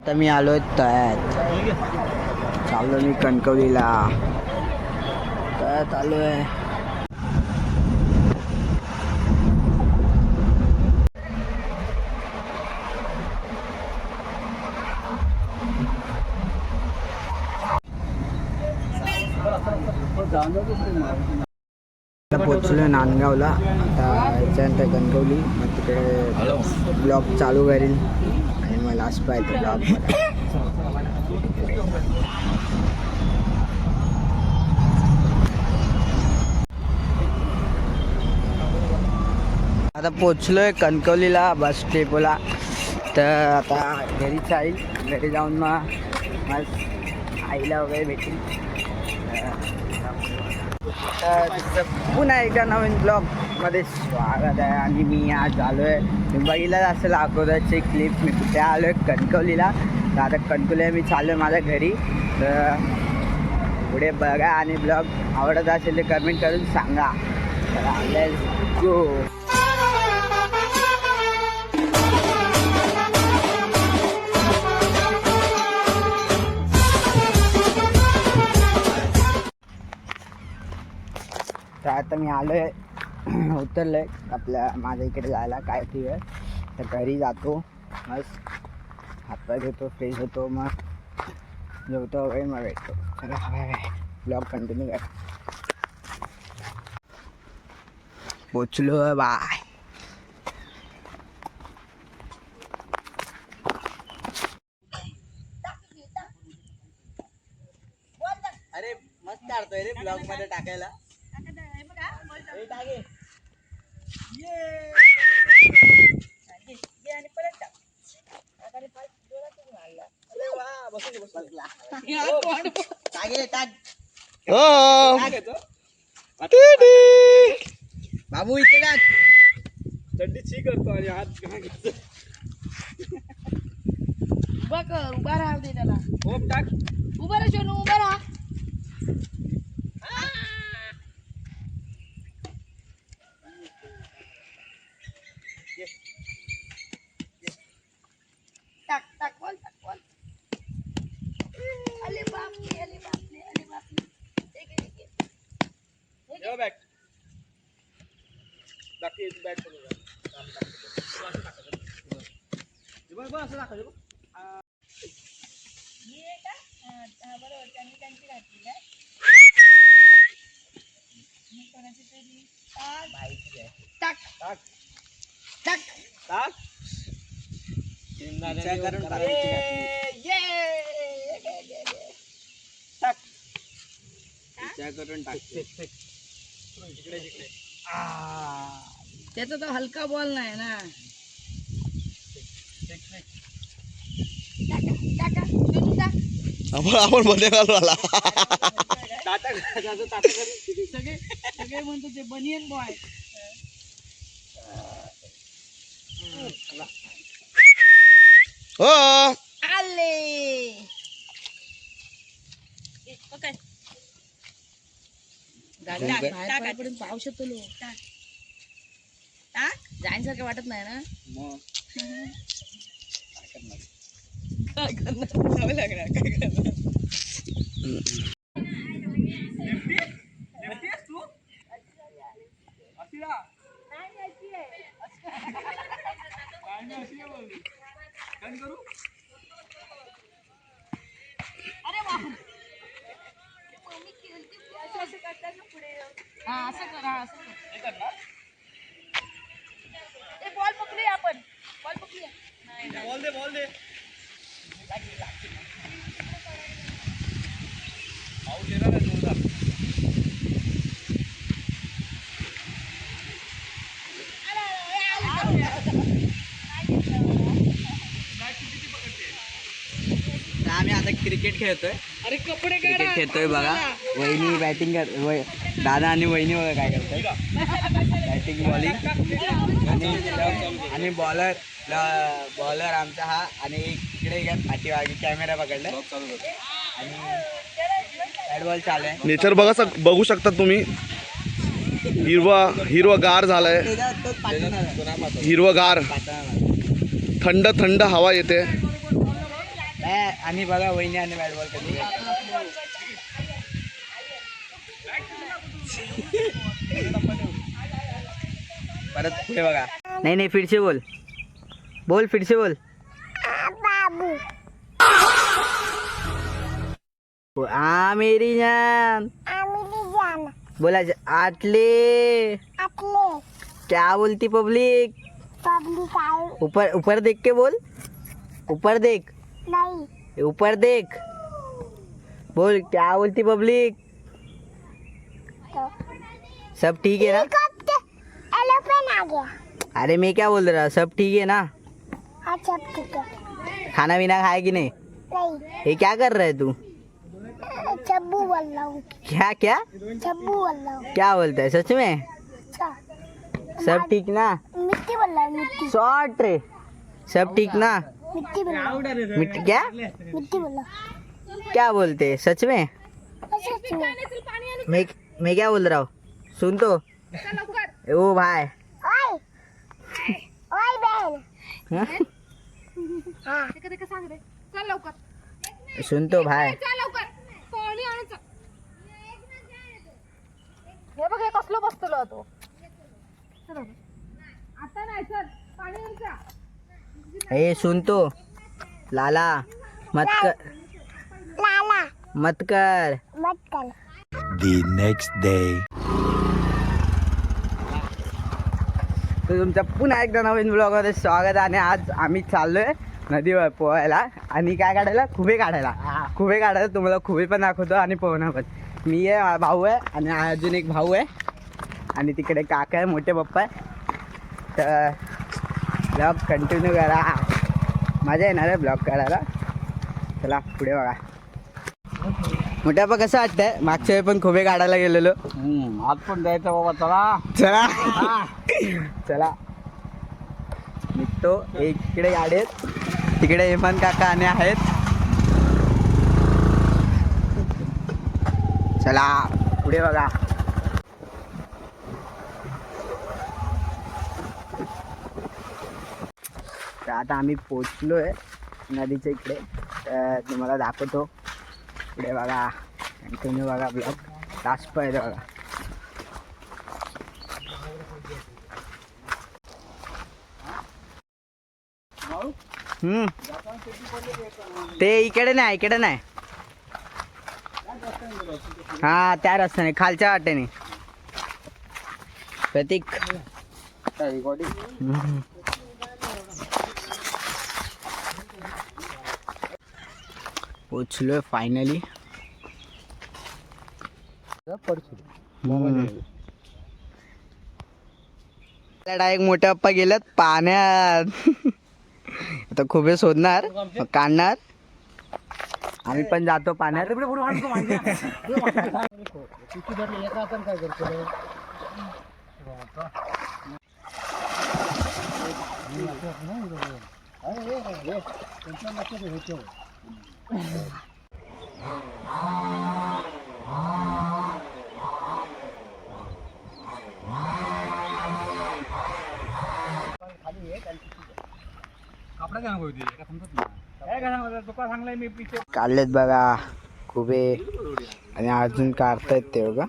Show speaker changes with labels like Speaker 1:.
Speaker 1: आता मी आलोय तळ्यात, चाललो मी कणकवलीला. तळ्यात आलोय. पोचलोय नांदगावला. आता याच्यानंतर कणकवली, मग तिकडे ब्लॉग चालू करील आणि मग लास्ट पाहिजे ब्लॉग. आता पोचलोय कणकवलीला बस डेपोला. तर आता घरी जाईल, घरी जाऊन मग आईला वगैरे भेटेल. तर पुन्हा एका नवीन ब्लॉगमध्ये स्वागत आहे. आणि मी आज आलो आहे, मी बघितलं असेल अगोदरची क्लिप, मी कुठे आलो आहे कणकवलीला. तर आता कणकवलीला मी चाललो आहे माझ्या घरी. तर पुढे बघा आणि ब्लॉग आवडत असेल तर कमेंट करून सांगा. तर लेट्स गो. तर आता मी आलो आहे, उतरलो आहे आपल्या माझ्या इकडे जायला काय ठीक आहे. तर घरी जातो, मस्त हातपाय धुतो, फ्रेश होतो, मग जेवतो वगैरे, मग भेटतो. चला बाय, ब्लॉग कंटिन्यू कर. पोचलो, बाय. अरे मस्त काढतोय रे ब्लॉग मध्ये टाकायला. बाबू इथे
Speaker 2: चड्डी ची करतो आणि हात
Speaker 3: उभा राहा दे त्याला.
Speaker 2: ओम टाक.
Speaker 3: उभा राहा सोनू, उभा राहा. टाक टाक बोल, टाक बोल. अरे बापरे, अरे बापरे, अरे बापरे. एक
Speaker 2: ये बॅग बाकी बॅग करू बघ असं दाखव बघ.
Speaker 3: ये का? हा बरोबर, त्यांनी त्यांची घातली काय? मी कोणाची तरी टाक
Speaker 2: टाक
Speaker 3: टाक.
Speaker 2: टाक.
Speaker 1: विचार करून टाक.
Speaker 2: टाक.
Speaker 1: विचार करून टाक.
Speaker 2: इकडे इकडे
Speaker 3: त्याचा तो हलका बॉल नाही ना. टाका टाका सोनू टाक.
Speaker 1: आपण मध्ये घालू आला.
Speaker 3: सगळे सगळे म्हणतो ते बनियन बॉय.
Speaker 1: हो
Speaker 3: आले काय गाडी बाहेर पडेपर्यंत पाऊस येतो. लो टाक जाण्यासारखं वाटत नाही ना. काय करणार, जावं लागणार. काय करणार. अरे वा, असं करतात ना पुढे. हा असं कर, हा असं कर. ए बॉल पकडूया आपण, बॉल पकडूया.
Speaker 2: बॉल दे, बॉल दे. पाऊस येणार आहे जोरदार.
Speaker 1: आम्ही आता क्रिकेट खेळतोय.
Speaker 3: अरे कपडे
Speaker 1: क्रिकेट खेळतोय बघा. वहिनी बॅटिंग दादा आणि वहिनी बघा काय करतोय. बॅटिंग बॉलिंग आणि बॉलर आमचा हा. आणि इकडे पाठीमागे कॅमेरा पकडलाय आणि बॅट बॉल चालू आहे.
Speaker 4: नेचर बघू शकता तुम्ही. हिरवगार झालाय, हिरवगार, थंड थंड हवा येते.
Speaker 1: आणि बघा वहिनी आणि बॅट बॉल कधी परत पुढे बघा. नाही नाही फिरसे बोल बोल फिरसे बोल. मेरी जान बोला आटले क्या बोलती पब्लिक. ऊपर ऊपर देख के बोल. ऊपर देख ऊपर देख बोल क्या बोलती पब्लिक. सब ठीक है ना. अरे मैं क्या बोल रहा सब ठीक है ना. खाना पीना खाया कि नहीं. ये क्या कर रहा है तू.
Speaker 5: चब्बू बोल रहा हूँ.
Speaker 1: क्या क्या
Speaker 5: चब्बू बोल रहा हूँ.
Speaker 1: क्या बोलता है सच में. सब ठीक ना.
Speaker 5: मिट्टी बोल रहा हूँ. मिट्टी
Speaker 1: शॉर्ट रे. सब ठीक ना.
Speaker 5: मिट्टी बोल रहा हूँ.
Speaker 1: मिट्टी क्या
Speaker 5: मिट्टी बोल रहा हूँ.
Speaker 1: क्या बोलते हैं सच में.
Speaker 5: सच में.
Speaker 1: मैं क्या बोल रहा हूँ सुन तो. ओ भाई
Speaker 5: ओए ओए बहन.
Speaker 1: हाँ?
Speaker 5: हाँ.
Speaker 3: सांग रे चल लवकर
Speaker 1: सुन तो भाई.
Speaker 3: चल लवकर पाणी आणायचं. हे बघ हे कसलो बसतलो तो. आता नाही चल पाणी आणायचं.
Speaker 1: ए सुन तो लाला मत कर
Speaker 5: लाला
Speaker 1: मत कर.
Speaker 5: मत कर.
Speaker 6: The next day.
Speaker 1: तर तुमचं पुन्हा एकदा नवीन ब्लॉगमध्ये स्वागत आहे. आणि आज आम्ही चाललोय नदीवर पोहायला आणि काय काढायला खुबे काढायला तुम्हाला खुबे पण दाखवतो आणि पोहणं पण. मी आहे भाऊ आहे आणि अजून एक भाऊ आहे आणि तिकडे काका आहे मोठे पप्पा आहे. तर ब्लॉग कंटिन्यू करा मजा येणार आहे ब्लॉग करायला. चला पुढे बघा. मोठ्या पप्पा कसं वाटतंय. मागच्या वेळी पण खुबे काढायला गेलेलो.
Speaker 2: आज पण जायचं बाबा चला.
Speaker 1: चला चला निघतो. इकडे गाडी आहेत तिकडे हेमंत काका आणि आहेत. चला पुढे बघा. तर आता आम्ही पोचलोय नदीच्या इकडे. तर तुम्हाला दाखवतो पुढे बघा. कंटिन्यू बघा ब्लॉग लास्ट पर्यंत बघा. ते इकडे नाही हा त्या रस्त्याने खालच्या वाटेने प्रतीक. पोचलोय फायनली. डायरेक्ट मोठे पप्पा गेलेत पाण्यात. आता खुबे शोधणार मग काढणार. आम्ही पण जातो पाण्यात. काढलेत बघा खुबे आणि अजून काढतायत ते बघा.